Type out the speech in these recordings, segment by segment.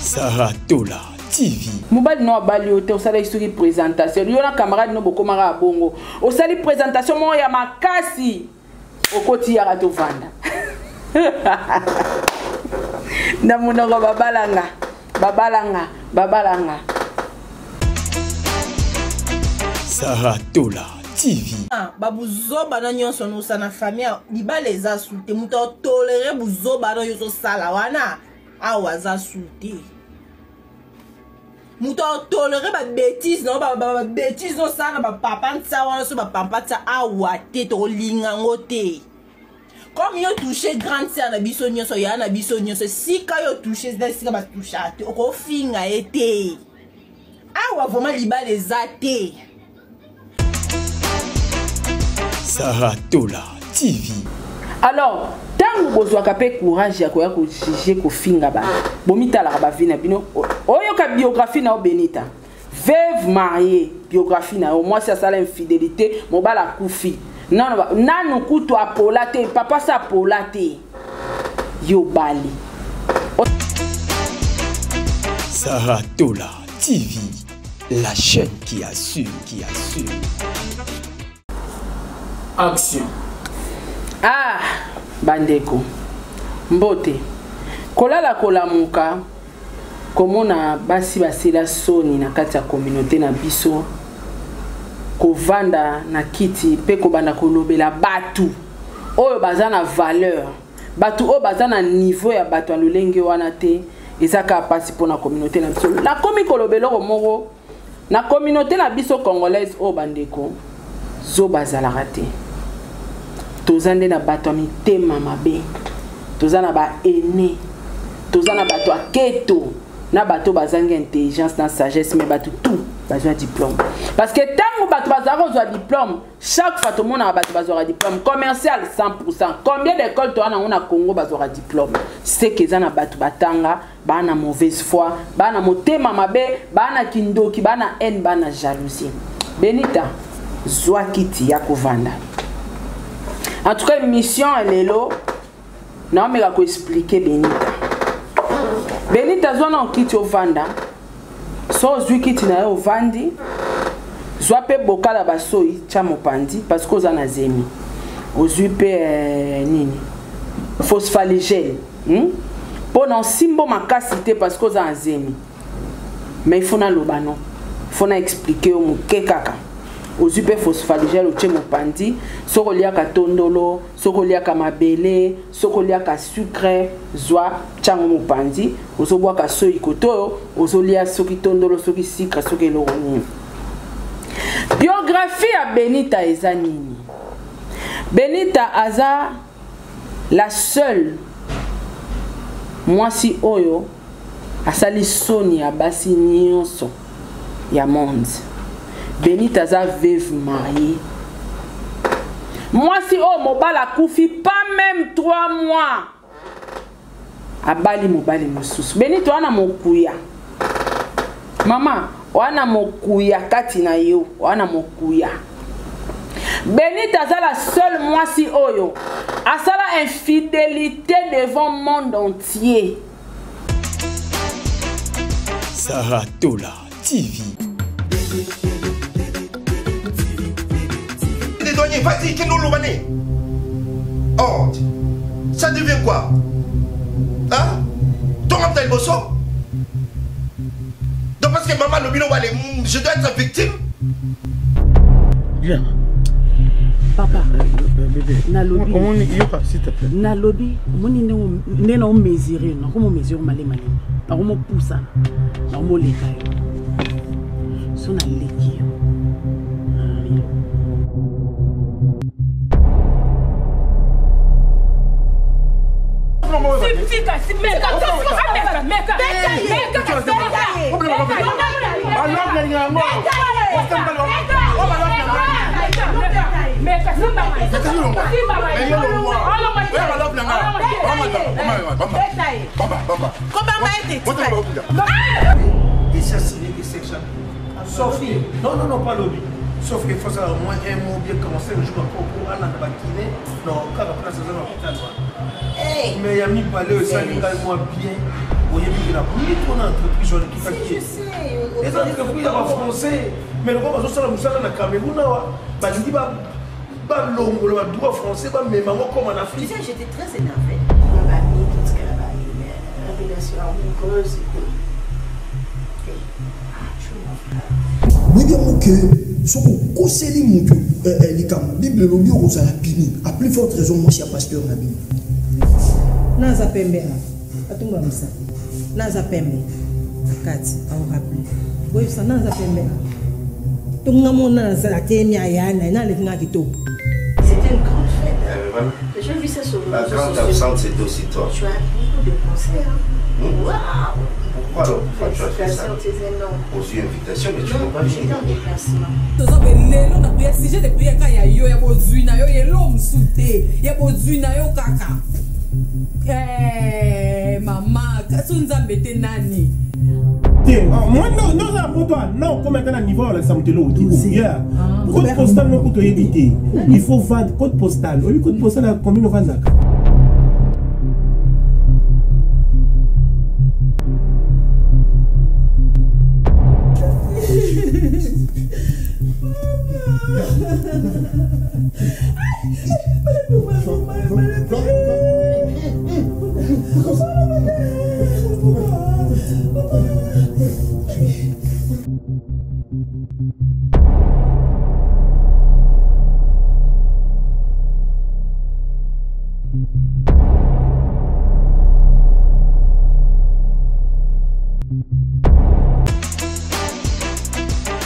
Saratola TV. Mobile no abali ote osala histori présentation. Yo na camarade no boko mara bongo. Osali présentation mo ya makasi. Okoti ya rato vanda. Na munoko babalanga. Saratola TV. Babuzoba na nyonso no sana famille libale za sulte muto tolere buzoba no yoso sala wana awa za sulte muto tolere ba bêtise no ba bêtise no sana ba papa ntsa wana so ba papa tsa awa te to linga ngote comme yo toucher grande sœur na biso nyonso ya na biso nyonso sika yo toucher za sika ba toucher te oko finga ete awa vraiment libale za te. Saratola TV. Alors, tant que vous avez courage ya koya ko juger ko finga ba. Bomita la ba vina bino. Oyo ka biographie na Benita. Veuve mariée, biographie na moi ça ça l'infidélité, mo ba la kufi. Non nanu kutu apolate, papa sa apolate. Yo bali. Saratola TV. La chaîne qui assure. Action. Ah, bandeko. Mbote. Kolala kolamuka. Komona basi basila soni na kati ya communauté na biso. Kovanda na kiti pe kobanda kolobela batu. Oyo baza na valeur. Batu oyo baza na niveau ya batu alolenge wana te. Ezaka pasi pona communauté na biso. La komi kolobelo moko na communauté na biso congolaise oyo bandeko. Zo bazala raté. Tozande na bato mitema mabe. Tozana ba aîné. Tozana bato aketo. Na bato bazanga intelligence na sagesse mais bato tout bazwa diplôme. Parce que tant que bato bazara diplôme, chaque fois tout le monde a bato bazara diplôme commercial 100%. Combien d'écoles toi na Congo bazara diplôme? C'est que zana bato batanga, bana mauvaise foi, bana motema mabe, bana kindoki, bana haine, bana jalousie. Benita zwa kiti ya kovanda. En tout cas, mission elle est là. Non, mais je vais expliquer Benita. Benita zona kiti ovanda. So zwi kiti na yo vandi. Zwa pe bokala basoi cha mopandi parce que ozana zemi. Ozwi pe nini? Phosphaligel. Pendant simbo makasité parce que ozana zemi. Mais il faut na lobano. Il faut na expliquer au muke kaka. Ozupe phosphaligel o tchemo pandi soko liaka tondolo soko liaka mabele soko liaka sucre zwa chango mo pandi ozobwa ka soyi koto ozolia soki tondolo soki sucre soki loroni. Biographie ya Benita eza nini? Benita aza la seule mwasi oyo asali soni ya basi nyonso ya monde. Benita za veuve mariée. Moi si oh mobala koufi pas même 3 mois. Abali mobali mususu. Benita wana mokuya. Mama, wana mokuya kati na yo, wana mokuya. Benita za la seule moi si oyo. Asala infidélité devant le monde entier. Saratola TV. Vas-y, qui nous l'oubané? Oh, ça devient quoi? Hein? Ton appel bosso? Donc parce que maman le bino wale, je dois être victime? Viens. Papa, bébé. Nalobi. Comment on s'il te plaît? Nalobi, moni ne non mesurer, non comment mesure malé malé. Pas comment pousser, non comment les cailles. Son à l'équipe. Sophie, non, pas lobby. Sauf qu'il faut ça au moins un mot bien commencer le jour pour aller dans la kiné. Non, quand après ça, c'est dans l'hôpital. Mais il y a mis parler aussi, moi bien. Vous voyez, il y a une entreprise qui fait qui. Les entreprises en français, mais le gouvernement social a le Cameroun, il va le droit français, mais maman comme en Afrique. J'étais très énervée. Oui, bien, que ce qu'on conseille, les Bible, le lieu où ça a pini. À plus forte raison, moi, je suis pasteur na Bible. Naza pembe atunga msa. Naza pembe akati au rappelé. Oui, ça naza pembe. Tunga mona naza temia yana na le tinga kito. C'était une grande fête. J'ai vu ça sur le La grande absente, c'est aussi toi. Tu as beaucoup de concerts. Waouh! Pourquoi alors? Pourquoi tu as fait ça? Aux invitations, mais tu n'as pas J'étais en déplacement. Moi, non, comme maintenant, niveau, ça me yeah. Code postal, non, pour te éviter. Il faut vendre code postal. Oui, code postal, combien on vend?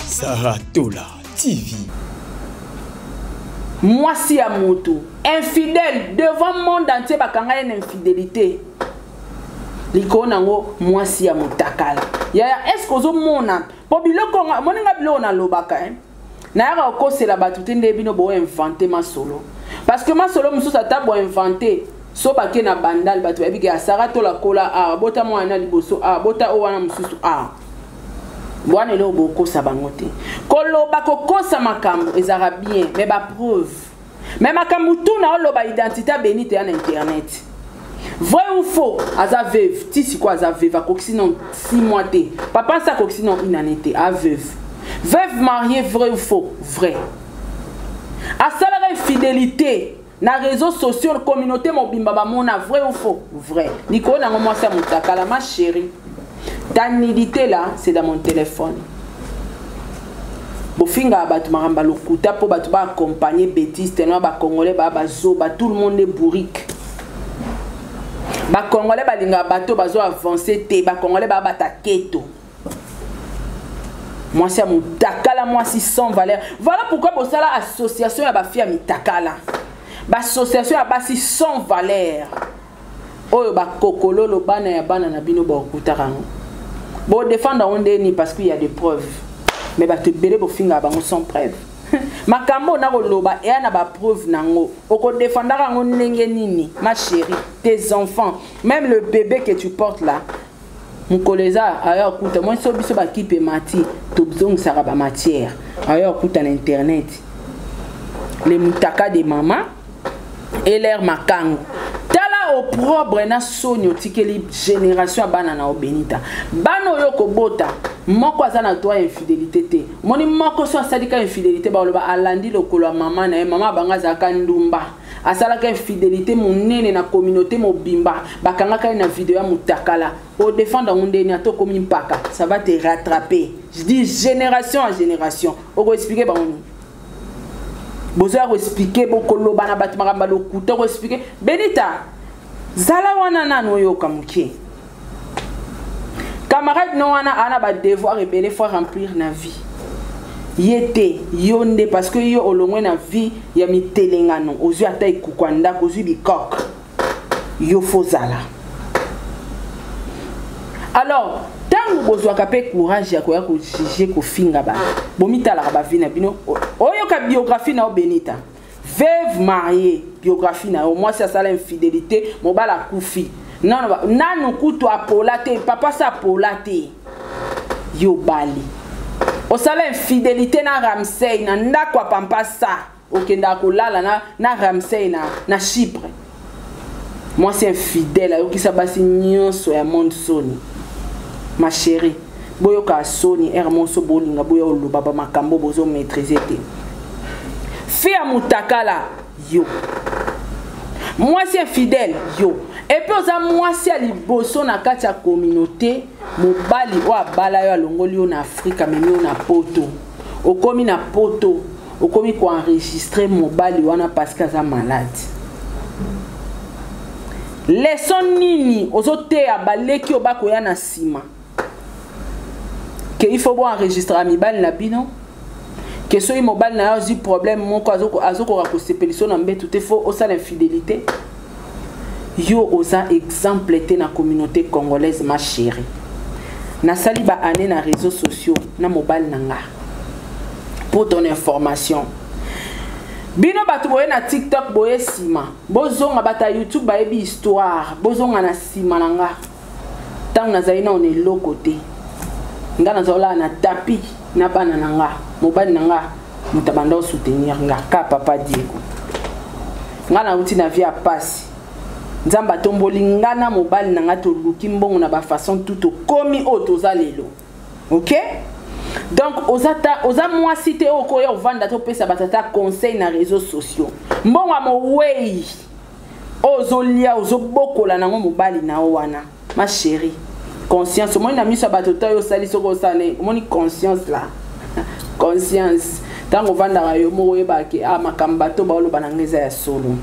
Saratola TV. Moi si à moto, infidèle devant le monde entier, bakanga une infidélité. Liko nango moi si à motakala. Est-ce que vous mona pour biloko moninga bilo na lobaka hein. Na yaka ko c'est la batute ndebino bo inventer ma solo. Parce que ma solo mususa ta bo inventer. So ba ke na bandal batu babike ya Saratola kola a bota mwana liboso a bota o wana mususu a. Bwana le boko sabangote. Kolo bako kosa makambo ezara bien mais ba preuve. Mais makambo tout na loba identité benite en internet. Vrai ou faux, aza veuve, tisi quoi aza veuve, a coxinon 6 mois té. Papa sa coxinon une année té, a veuve. Veuve mariée, vrai ou faux, vrai. A salarié fidélité, na réseaux sociaux, communauté mobimba ba mona, vrai ou faux, vrai. Nico na moi ça mutakala ma chérie. Ta nudité là, c'est dans mon téléphone. Bofinga batu maramba lokuta po batu ba accompagner bêtise, tellement ba congolais ba zo, ba tout le monde est bourrique. Ba congolais ba linga bato bazo avancer te, ba congolais ba bata keto. Moi c'est mon takala, moi si sans valeur. Voilà pourquoi pour ça la association ya ba fia mi takala. Ba association ya ba si sans valeur. Oyo ba kokolo lo bana ya bana na bino ba okutarango. Bon défendre on ni parce qu'il y a des preuves. Mais ba te belé bo finga bango sans preuve. Makambo na loba et na ba preuve nango. Oko défendra ngo ndenge nini, ma chérie, tes enfants, même le bébé que tu portes là. Mukoleza ayo kuta moi so biso ba kipe mati to bzong sara ba matière. Ayo kuta na internet. Les mutaka de maman et l'air makango. Tala au propre na sonyo tikeli génération banana o benita. Bano yo ko bota. Moko azana toi infidélité te. Moni moko so asalika infidélité ba loba alandi lokolo maman na maman banga zaka ndumba. Asalaka infidélité monene na communauté mobimba. Bakanga ka na vidéo ya mutakala. Au défendre ngondeni ato komi mpaka. Ça va te rattraper. Je dis génération en génération. Oko expliquer ba ngoni. Bozoa ko expliquer bokolo bana bat maramba lokuta ko expliquer. Benita. Zala wana nano yo kamuke. Camarade non ana ba devoir et belé faut remplir na vie. Yete yonde parce que yo olongwe na vie ya mitelengano ozu ata ikukwanda kozu bikok. Yo fozala. Alors, tango bozwa kapé courage ya ko juger ko finga ba. Bomitala ba vie na bino. Oyo ka biographie na Benita. Veuve mariée, biographie na au moins ça ça l'infidélité, mon bala koufi. Non non, nanu kutu apolate, papa sa apolate. Yo bali. O sala infidélité na Ramsey na ndakwa pampa sa. Okenda ko lala na Ramsey na Chypre. Moi c'est infidèle ayo kisa basi nyonso ya monde soni. Ma chérie, boyo ka soni hermoso bolinga boyo oloba ba makambo bozo maîtriser te. Fais à mutakala yo. Moi c'est fidèle yo. Et puis oza moi c'est liboso na kati ya communauté mobali o abala yo alongoli yo na Afrika memi yo na poto. Okomi na poto, okomi ko enregistrer mobali wana parce que aza malade. Leson nini ozote ya baleki obako ya na sima. Que il faut bon enregistrer amibali na bino. Que so mobile na yo problème moko azoko rakosepeliso na mbetu te faut osa l'infidélité. Yo oza exemple te na communauté congolaise ma chérie. Na sali ba année na réseaux sociaux na mobile nanga. Pour ton information. Bino batu boye na TikTok boye sima. Bozonga bata YouTube ba ebi histoire. Bozonga na sima nanga. Tant na zaina on est l'autre côté. Nga na zola na tapi na bana nanga. Mobile nanga mutabanda soutenir nga ka papa Diego. Nga na uti na via passe. Nzamba tomboli nga na mobile nanga to luki mbongo na ba façon tout komi otoza lelo. OK? Donc oza moi cité okoya ovanda to pesa batata conseil na réseaux sociaux. Mbongo mo wei. Ozolia ozobokola nango mobile na wana. Ma chérie, conscience moi na miso batota yo sali soko sane. Moni conscience là. Conscience. Tango vanda yo mo weba ke makamba to ba oloba na ngeza ya solo.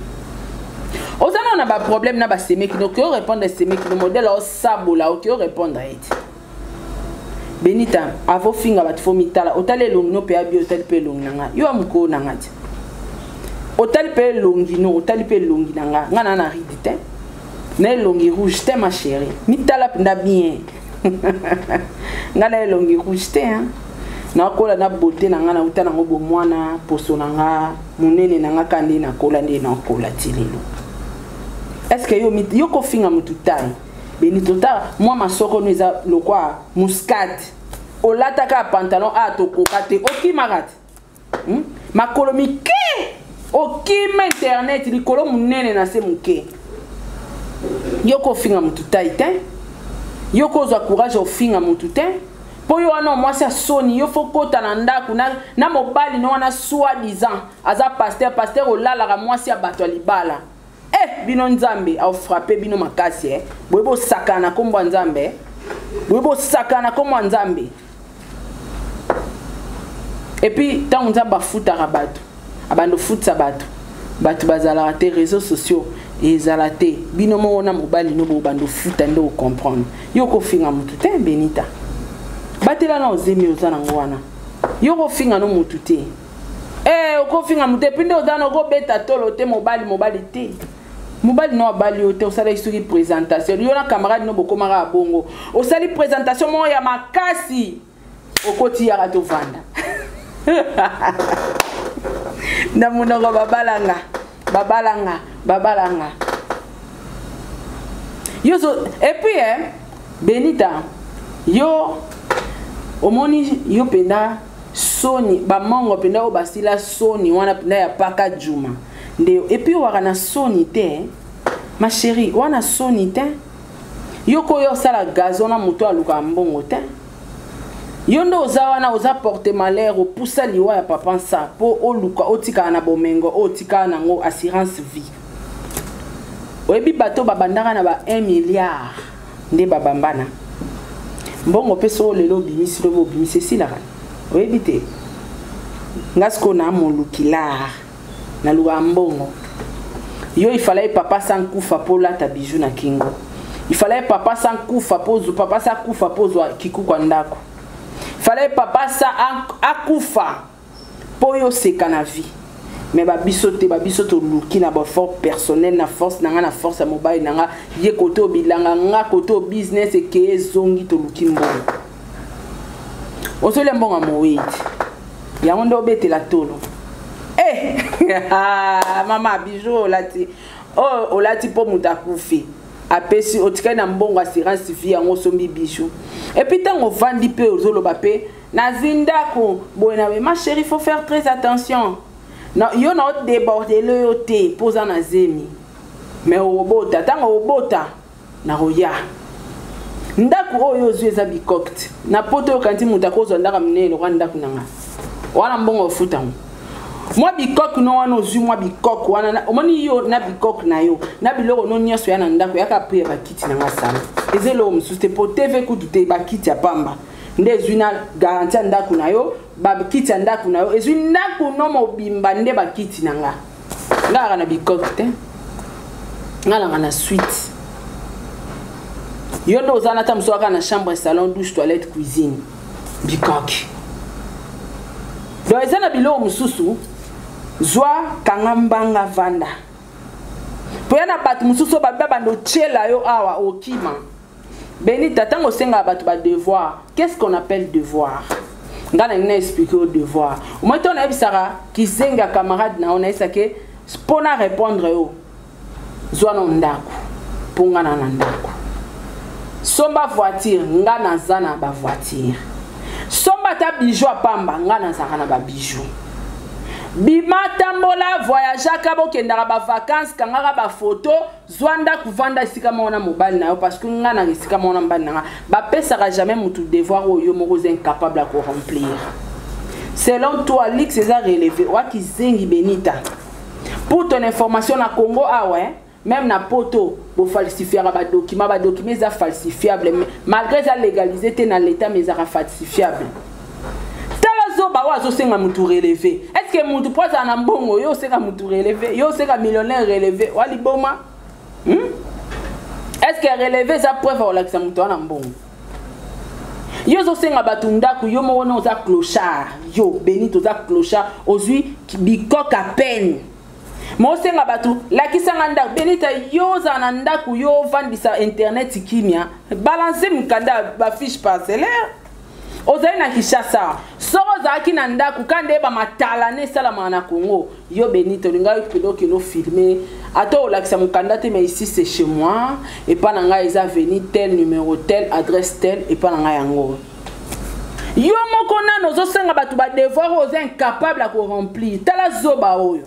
Ozana on a ba problème na ba semeki donc yo répondre semeki le modèle au sabola OK yo répondre à it. Benita avo finga bat fo mitala otale longino pe abi otale pe longinanga yo amko nanga ti otale pe longino otale pe longinanga ngana na ridite na longi rouge te ma chérie mitala penda bien ngana longi rouge te hein na kola na beauté nanga na utana ngo bomwana poso nanga munene nanga kande na kola ndi na kola tilelo. Est-ce que yo ko finga mututai Benito ta moi ma soko neza lokwa muscade olata ka pantalon a to kokate okimarate makolomi ke okima internet likolo munene na se muke yoko finga mututai te yoko za courage ofinga mutute po yo wana moi sa soni yo fokota na ndaku na mobali no wana soi-disant aza pasteur olala ka moi si abato libala. Bino nzambe au frappé bino makasi boyebo sakana kombo nzambe boyebo sakana kombo nzambe et puis tant nzamba futa rabatu abando futa batu bazala te réseaux sociaux ezalate bino mona mobali no bando futa ndo comprendre yoko finga mutu te Benita batela na ozemi ozana ngwana yoko finga no mutu te oko finga mutu pinde ozana go beta tolo te mobali te. Mobile no abali ote osala histori présentation yo na camarade no bokomara bongo osali présentation mo ya makasi okoti ya rato vanda na munoko babalanga yo so et puis Benita yo omoni yo penda soni ba mongo penda o basila soni wana penda ya paka juma. Et puis wana soni te ma chérie wana soni te yoko yo sala gazona moto aluka mbongo te yondo oza wana oza porter malheur opusa liwa ya papa nsa po oluka otika na bomengo otika nango assurance vie oyebi bato babandaka na ba 1 milliard nde babambana mbongo peso lelo bimisi lo bimisi silaka oyebi te ngasko na molukilar na luambongo yo il fallait papa sans kufa pour la tabiju na kingo il fallait papa sans kufa pozo papa sa kufa pozo kiku kwa ndako il fallait papa sa akufa po yo seka na vie mais babiso to luki na ba force personnel na force nanga na force mobile nanga ye koto bilanga nga koto business e ke zongi to luki mbongo osole mbongo moiti yango ndo betela tolo. Mama bijou olati olati po mutakufi apesi otika na mbongo assurance vie yango sombi bijou et puis tant on vandi pe ozoloba pe na zindako bona ma chérie faut faire très attention non yo na déborder le yote posa na zemi mais obota tanga obota na roya ndaku oyo eza bikokte na poto kanti mutako zo ndaka minelo kwa ndaku nanga wana mbongo futa moi bikok no wana ozu moi bikok wana omoni yo na bikok na yo na biloko no nyoso ya na ndaku yaka prier bakiti nanga sala ezelo msuste po TV ku dute bakiti ya pamba nde ezwina garantia ndaku na yo bakiti ya ndaku na yo ezwi ndaku no mobimba nde bakiti nanga ngaka na bikok te ngala na suite yo ndo ozana ta mso aka na chambre salon douche toilette cuisine bikok do ezana bilo mususu zwa kangambanga vanda poyana batu mususu bababa ndo chela yo awa okima Benita tango senga batu ba devoir. Qu'est-ce qu'on appelle devoir? Ngana ngina expliquer au devoir. Au moins on a bisara ki senga camarade na on a isake spona répondre yo. Zwana ndaku. Ponga na ndaku. Somba voiture ngana zana ba voiture. Somba ta bijou pamba ngana zana ba bijou. Bima tambola voyagea kabo kendara ba vacances kangara ba photo zwanda kuvanda sika mona mobile na yo parce que ngana sika mona mbali na ba pesaka jamais mutu devoir oyo moko incapable à remplir. Selon toi Lix César relevé wa kizengi Benita. Pour ton information na Congo ah ouais même na poto pour falsifier ba document za falsifiable malgré ça légalisé té na l'état mais ça falsifiable. Ba wazo senga mutu relevé. Est-ce que mutu poza na mbongo yo senga mutu relevé, yo senga millionnaire relevé, wali boma? Est-ce que relevé za preuve wala kisa mutu na mbongo? Yo zo senga batunda ku yo mo no za clochard. Yo Benito za clochard ozui bikok à peine. Mo senga batu la kisanga nda Benita yo za na ndaku yo vandisa internet kimia. Balancer mukanda ba fiche parcellaire. Ozali na Kishasa soro zaki na ndaku kande ba matala ne sala mana Congo yo Benito linga yo kilo filmer ato lakisa mukanda te mais ici c'est chez moi et pas nanga eza venu tel numéro tel adresse tel et pas nanga yango yo moko na nozo senga batu ba devoir aux incapable à remplir tala zoba oyo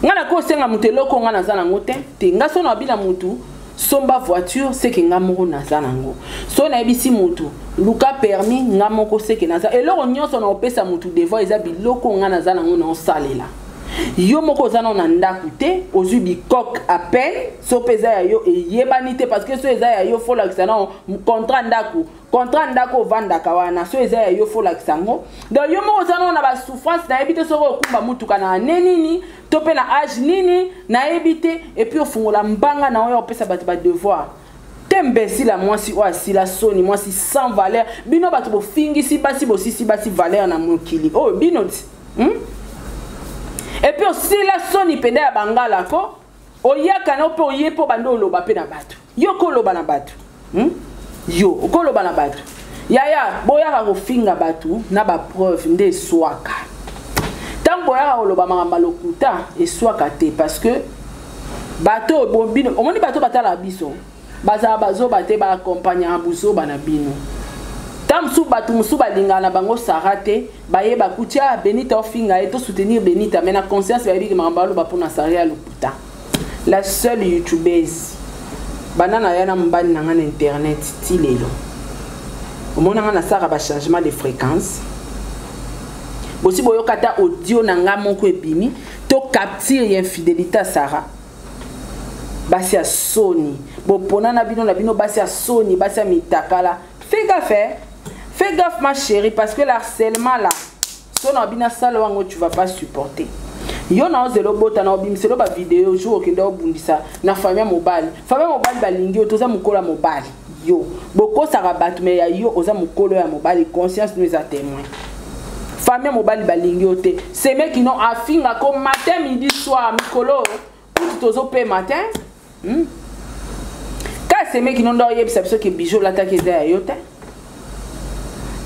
ngana ko senga muteloko ngana zana ngote te ngaso na bila mutu somba voiture c'est que ngamoko nazanango so na ebisi mutu luka permis ngamoko c'est que naza eloko nyonso na opesa mutu devoir eza biloko ngana nazanango na osalela yo moko zana na ndaku te ozui bikok à peine so pesa ya yo eyebani te parce que so eza ya yo faut lakisa na contrat ndako vanda kawana so eza ya yo faut lakisa ngo donc yo moko zana na ba souffrance na ebite so okumba mutu kana nenini topé na âge nini na ebite et puis ofungola mbanga na oyo opesa batu ba devoir tembesi la moi si o asila soni moi si sans valeur bino batu bo fingisi basi bo sisi basi valeur na mokili oh bino et puis aussi la soni pende ya bangala ko oyaka na opo yepo bando loba pe na batu yo ko loba na batu yo ko loba na batu yaya boyaka ko finga batu na ba preuve nde swaka tango ya oloba mangamba lokuta et swaka te parce que bato bombino omoni bato batala biso baza bazo bate ba accompagner buso bana bino tamsu batu musu balingana bango sarate baye bakutia Benita ofinga et to soutenir Benita mais na conscience ba bigi mangamba lo ba pona saria lokuta la seule youtubeuse banana yana mbani na ngana internet tilelo omona ngana sara ba changement de fréquence bosi boyokata audio na nga moko ebimi to capture infidélité à Sarah basi ya soni bopona na bino basi ya soni basi ya mitakala fais gaffe ma chérie parce que l'harcèlement là son abina sala wango tu vas pas supporter yo na ozelo bota na obimiselo ba vidéo jour okende obundisa na famille mobile balingi otoza mukola mobile yo boko sara batu me ya yo oza mukolo ya mobile conscience nous a témoin famille mobile balingi ote ces mecs qui n'ont afinga comme matin midi soir mikolo tout tozo pe matin quand ces mecs qui n'ont pas yebisa biso ke bijou l'attaque za yote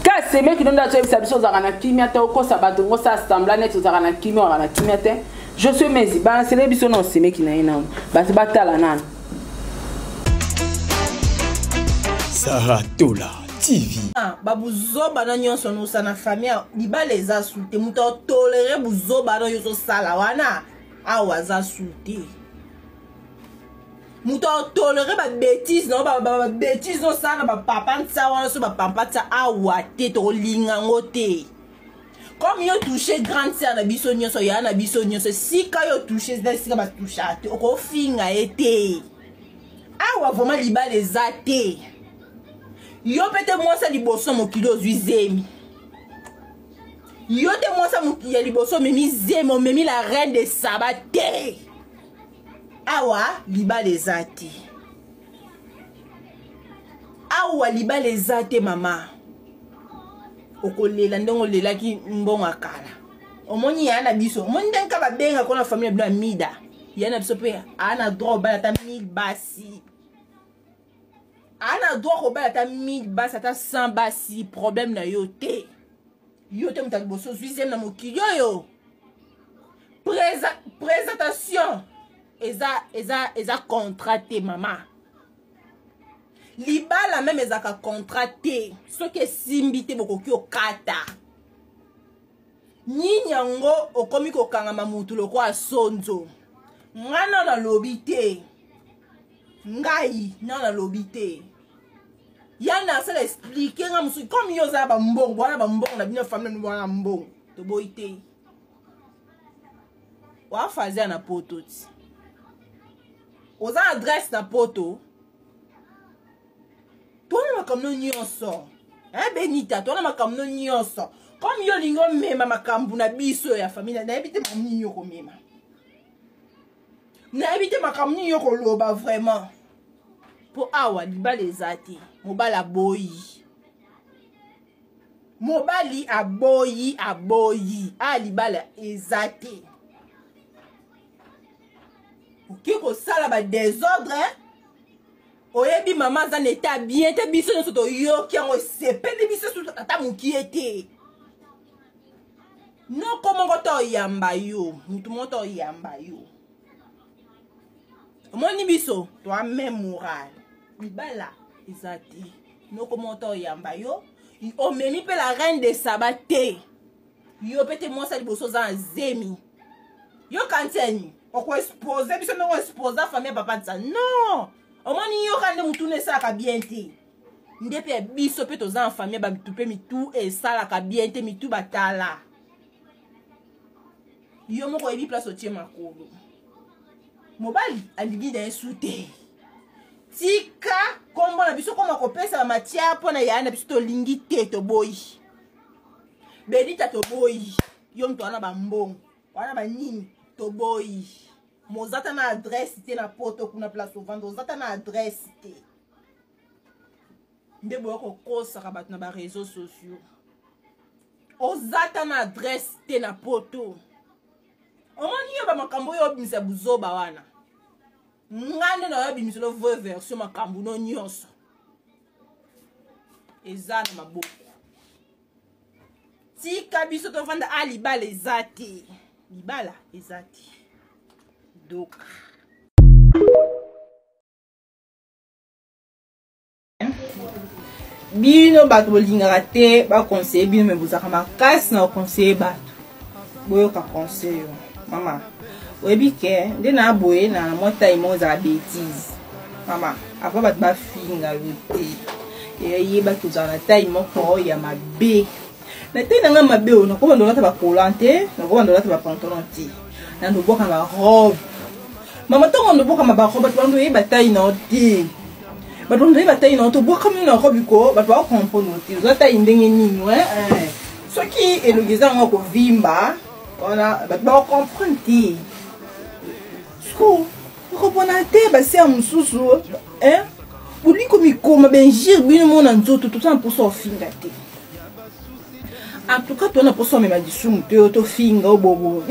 quand ces mecs qui n'ont pas yebisa biso za kana kimia te okosa bato ngo sa assembla net za kana kimia wa kana kimia te je suis mezi ba c'est les biso non ces mecs qui na ina ba batala nan Saratola TV. Babuzoba na nyonso no sa na famille liba les insulter muto tolérer buzoba no yoso sala wana awa za souté muto toléré ba bêtise non ba bêtise non ça na ba papa ntsa wana so ba papa tsa awa te to linga ngote comme yo touché grande sœur na biso nyonso ya na biso nyonso sika yo touché sika ba touchate oko finga été awa vraiment libala ezate yo pete mwasa liboso mokilo zemi yo te mwasa ya liboso memi zemi memi la reine de sabate awa libala ezate awa libala ezate mama okolela ndongo lelaki mbonga kala omoni yana biso omoni ndenka babenga kona famille bla mida yana biso pe ana droit bala ta 1000 basi ana droit ko bala ta 1000 basi ata 100 basi problème na yo te muta liboso zuième na mokili yo présentation eza contraté mama libala même ezaka contraté soki esimbi te bokoki okata nini yango okomi kokangama mutu loko asonzo ngana na lobi te ngai na lobi te yana sala expliquer nga musu comme yo za ba mbongo wana ba mbongo na bino famille wana mbongo to boy te wa fazer na poto ti oza adresse na poto tona makamno nyonso benita tona makamno nyonso comme yo lingo mema makambu na biso ya famille na ebite mamni yo ko mema na ebite makamni yo ko loba vraiment po awa libala ezati mobala boyi mobali aboyi libala ezati oki ko sala ba désordre oyebi mama za neta bien te biso nyonso toyoki yango sepeli biso susu ata moki ete noko moko toyamba yo mutu moko toyamba yo omoni biso toa même moral libala ezati noko moko toyamba yo omemi mpe la reine de sabate yo pete mwasa liboso za zemi yo kanteni oko-expose biso ndenge expose famille papa tsa non omoni yo kande mutu nesalaka bien te nde mpe biso mpe toza en famille bamitu mpe mitu esalaka bien te mitu batala yo moko oyebi place otie makolo mobali alingi na yesu te tika kombo na biso koma kopesa bamatiere mpona yaya na biso tolingi te toboyi bedita toboyi yo mutu wana bambongo wana banini toboyi mozata na adresse te na poto kuna place ovanda ozata na adresse te nde boya kokosaka bato na bareseau sociaux ozata na adresse te na poto omoni yo bamakambo oyo obimisa buzoba wana ngande na oyo bimiselo vo version makambo no nyonso eza na maboko tika biso tovanda libala eza te libala eza te donc bino bato bolingaka te baconseille bino me bozaka makasi na oconseille bato boyoka conseil yo mama oyebi ke nde na boye na mota imo ozala bêtise mama après bato bafinga yo te eyeba tozala na tai moko ya mabe na tai nanga mabe oyo nakobanda olata bakolan te nakobanda olata bapantalon te na ndobwaka na barobe mama ntango ndobwakama barobe bato bando oyeba tai na yo te bato bando oyeba tai na yo tobwakami na robe ko bato bakompone te oza tai ndenge nini soki elongi eza yango kovimba wana bato bakomprendre te sko okopona te basi ya mosusu boliko mikoma benjire bino mona nzoto tozana mposa ofinga te en tout cas tona mposa omema lisumu te tofinga obobo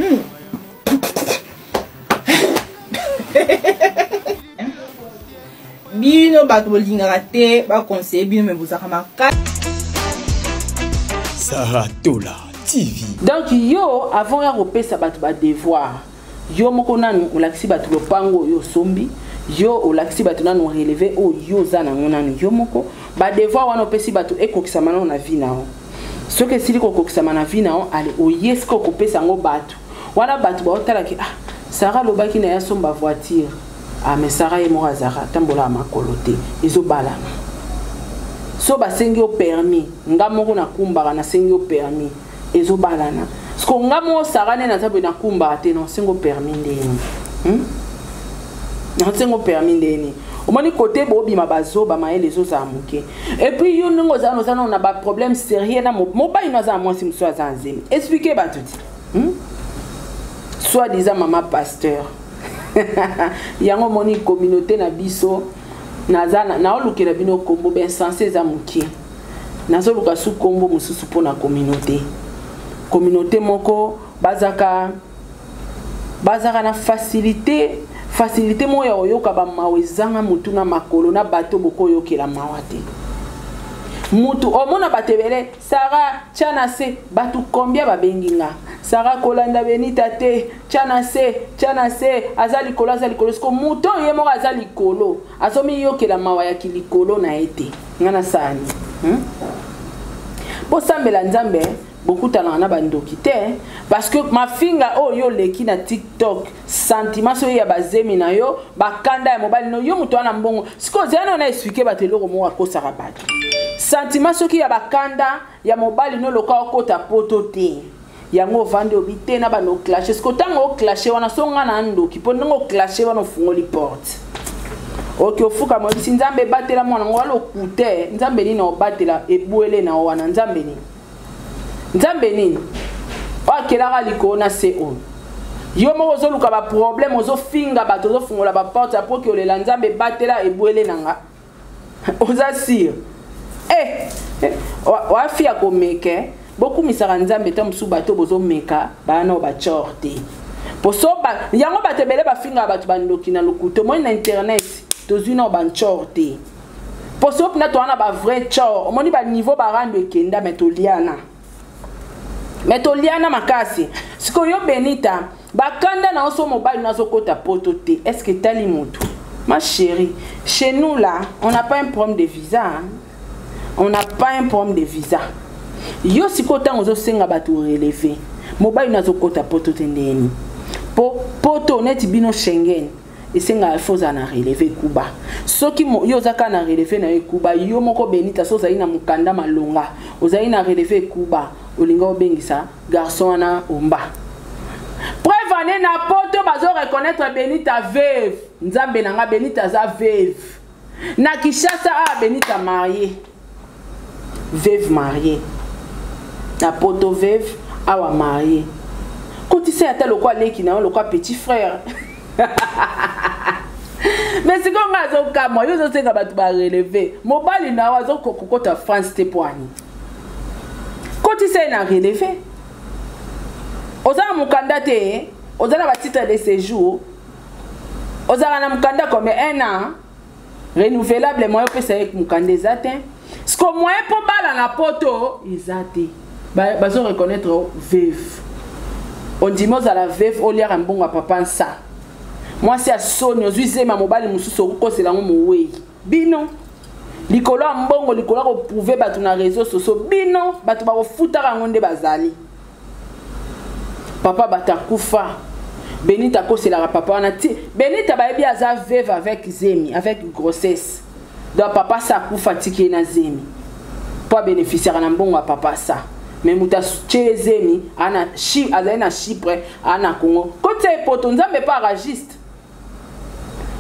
bino bato bolingaka te baconseille bino me bozaka makasi Saratola TV. Donc yo avant ya kopesa bato ba devoir yo moko nanu olakisi bato lopango yo sombi yo olakisi bato nanu relever o yo za nango nanu yo moko ba devoir wana opesi bato ekokisama na vie na o soki esili kokokisama na vie na o ale oyesi kopesa ngo bato wana bato baotalaki Sarah lobaki na ya somba voiture. Ah mais Sarah et moi Zara tambola makolote. Ezo balana. So ba sengi o permis. Nga moko na kumbaka na sengi o permis. Ezo balana. Sko nga mo Sarah ne na tabe na kumbaka te non sengo permis ndeni. Non sengo permis ndeni. Omoni côté bobi mabazo ba maele zo za muke. Et puis yo ngo za no za na ba problème sérieux na mo ba ino za moi si mso za nzemi. Expliquez ba tout. Soit disant maman pasteur. Yango moni communauté na biso nazana na olukela bino kombo ben sensé za muke. Nazo luka su kombo mususu pona communauté. Communauté moko bazaka na facilité moya oyoka ba mawezanga mutu na makolo na bato boko yokela mawate. Mutu omona batebele Sarah chanase batu combien ba benginga. Sarah kolanda benita te chanase azali kolo sko muto yemo azali kolo asomi yokela mawaya kilikolo na ete ngana sani. Po sambela nzambe beaucoup talent na bandoki te parce que ma finga oh yo leki na TikTok sentiment so ya bazemi na yo bakanda ya mobile no yo muto ana mbongo siko zana na expliquer bateloko mo akosa rabatu sentiment so ki ya bakanda ya mobile no loka okota poto te yango vande obite na bano clasher siko tango clasher wana songa na ndoki po ngo clasher wana fungoli porte. Ok ofuka mo nzambe batela mwana ngwalo kute nzambe ni na obatela ebuele na wana nzambe ni nzambe nini wakelaka likolo na se oyo yo moko ozoluka ba problème ozofinga bato ozofungola ba porte pour que olela nzambe batela ebwele nanga oza sire wafia komeke bokumisaka nzambe ta mosusu bato bozomeka bana bachorte posoba yango batebele bafinga bato bandoki na lokuto moi na internet tozwi na banchorte posoba na toana ba vrai chor omoni ba niveau barando ekenda metoliana Metoliana makasi. Siko yo benita. Bakanda na oso mobile nazo kota poto te. Est-ce que tali mutu? Ma chérie, chez nous là, on n'a pas un problème de visa. Hein? On n'a pas un problème de visa. Yo siko tango zo senga batu relevé. Mobile nazo kota poto te ndeni. Poto neti bino Schengen. Et senga foza na relevé Kuba. Soki yo zaka na relevé na Kuba, yo moko benita so za ina mukanda malonga. Oza ina relevé Kuba. Olinga obengisa garçon na omba. Preuve ane na poto bazo reconnaître Benita veuve. Nzambe nanga Benita za veuve. Na Kishasa Benita mariée. Veuve mariée. Na poto veuve awa mariée. Quand tu sais ata lokwa leki na lokwa petit frère. Mais c'est comme azo kamo yo zo senga batu ba relever. Mobali na wazo kokota France te poani. Quand tu sais na relevé, ozana mukanda te, ozana ba titre de séjour, ozana na mukanda comme 1 an, renouvelable moyen peut avec mukanda ezate. Ce que moyen pour bala na poto, ezate. Bazo reconnaître veuve. On dit moi à la veuve au lieu mbongo à papa ça. Moi c'est à sonne, ozuise ma mobile mususu ko c'est la mo wey. Bino. Likolo mbongo likolo ko prouver batu na réseaux sociaux bino batu ba futa rangonde bazali papa batakufa Benita ko c'est la papa na ti Benita ba ebi aza veuve avec zemi avec grossesse donc papa ça kufa tiki na zemi pas bénéficiaire na mbongo papa ça mais muta che zemi ana chi azana Chypre ana Congo côté poto nzambe pas ragiste.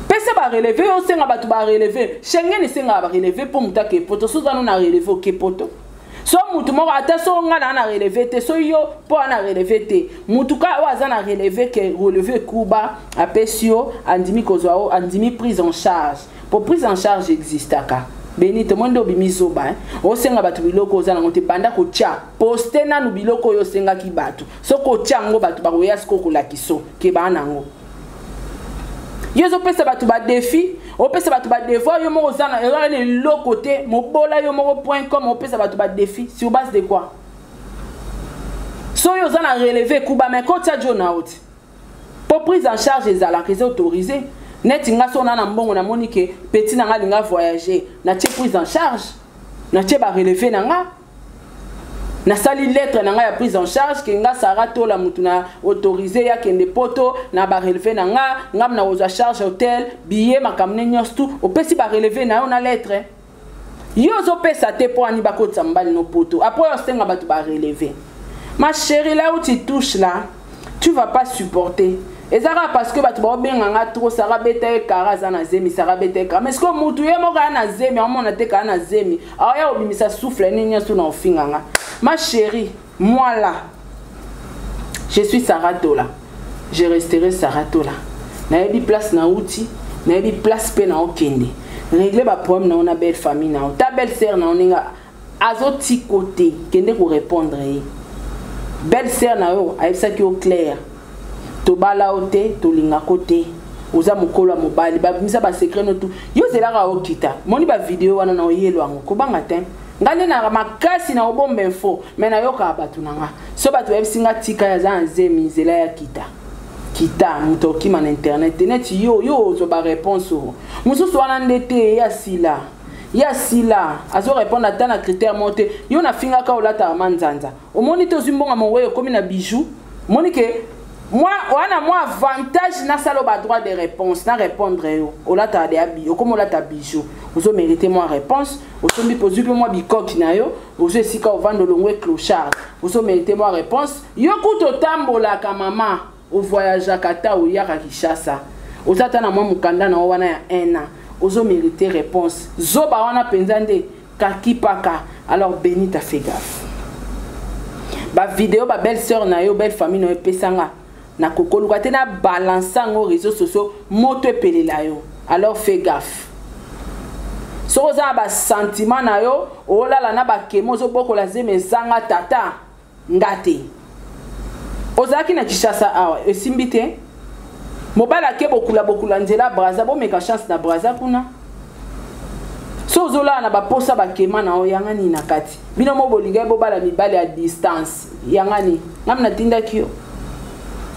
Pese ba relever o senga batu ba relever Schengen senga ba relever pour muta ke poto so zanu na relever ke poto so mutu moko ata so nga na relever te so yo po na relever te mutu ka waza na relever ke relever Kuba apesio andimi kozwa andimi prise en charge pour prise en charge existaka Benito mondo bimizo ba o senga batu biloko ozana ngote banda ko tia poster na nu biloko yo senga ki batu so ko tia ngo batu ba koya sko ko lakiso ke bana ngo yo zo pesa batu ba défi o pesa batu ba devoir yo mo ozana erreur le lo côté mo bola yo mo .com o pesa batu ba défi sur base de quoi so yo ozana relever Kuba mais quand ça jona out pour prise en charge ezala que c'est autorisé net nga so na mbongo na monique petit na nga linga voyager na tie prise en charge na tie ba relever na nga na sali lettre na nga ya prise en charge ke nga Sarah Tola mutu na autorisé ya kende poto na ba relever na nga ngam na oza charge hotel billet makamne nyostu opesi ba relever na yo na lettre yo zo pesa te po ani bakotsa mbali no poto après on stenga batu ba relever. Ma chérie, là où tu touches là tu vas pas supporter. Et ça parce que batu ba benga trop ça rabete karaza na zemi ça rabete ka mais ce que mutu ye mo ka na zemi on na te ka na zemi aya obimisa souffle ni nyostu na ofinganga. Ma chérie, moi là je suis Sarah Tola. Je resterai Sarah Tola. Na yebi place na outi, na yebi place pe na okende. Régler ba problème na on a belle famille na. Ta belle sœur na oninga azoti côté kende ko répondre. Belle sœur na yo aisa ki au clair. To bala ote to linga côté. Oza mokolo mobali ba misa ba secret no tout. Yo zela ka okita. Moni ba vidéo wana na oyelo ango ko banga tem. Ngale na makasi na obombe info mais na yo ka batu nanga. So batu ebisinga tika ya za nzemi zela ya kita. Kita mutoki man internet net yo zo ba réponse o. Mususu wana ndete ya sila. Ya sila azo répondre à na critère monté. Yo na finga ka olata manzanza. Omoni to zimbonga monwe comme na bijou. Moni ke moi avantage na salo ba droit de réponse na répondre yo. Olata de abi, comme olata bijou. Ozo mériter moi réponse. Ozo mi poser que moi bikoki na yo. Ozo sika o vendre longwe clochard. Ozo mériter moi réponse. Yo kuto tambola ka mama. Au voyage à Kata ou Yaka Kishasa. Aux attendant moi mukanda na wana ya 1 an. Ozo mériter réponse. Zoba wana penzande kaki paka. Alors béni ta fait gaffe. Ba vidéo ba belle sœur na yo belle famille na pesanga. Na kokolu kate na balançant aux réseaux sociaux moto epele la yo. Alors fais gaffe. So za ba sentiment na yo olala na ba kemo zo boko la zeme zanga tata ngate. Ozaki na Kishasa awa esimbite mobala ke bokula nzela braza bo meka chance na braza kuna so zola na ba posa ba kema na oyangani na kati bino mo bolinga bobala mibale à distance yangani ngamna tinda kio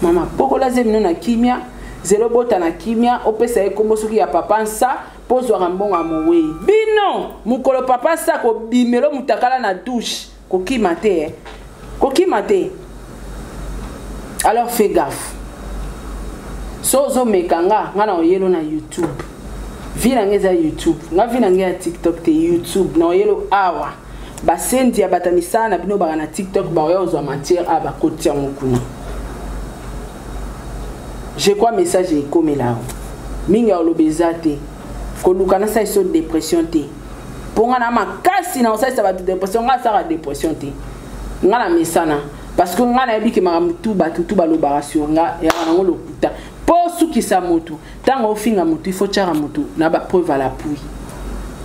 mama pokola zemino na kimia zelo bota na kimia opesa ekombo soki ya papa nsa pozo rambonga mowe bino mukolo papa sa ko bimelo mutakala na douche ko kimate ko kimate. Alors fais gaffe. Sozo mekanga ngana oyelo na YouTube. Vina ngeza YouTube. Nga vina ngeza TikTok te YouTube na oyelo awa. Ba sendi ya batamisa na bino ba na TikTok ba oyo zo matière aba kotia mukuna. Je crois message e komela. Minga olobezate. Ko lukana sa iso dépression te. Ponga na makasi na osasa ba dépression nga sa dépression te. Ngana mesana. Parce que nga na yebi ke maramutu batutu balobara sur nga ya nango lokuta po suki sa motu tango ofinga motu il faut tchara motu na ba preuve à l'appui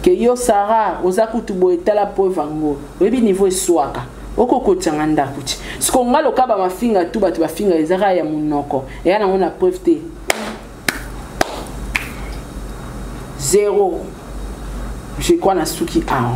que yo Sarah ozakutu boetala preuve ngo yebi niveau eswaka okoko tsanga ndakuti siko nga lokaba mafinga tu batu bafinga ezara ya munoko ya nango na preuve te 0 je crois na suki a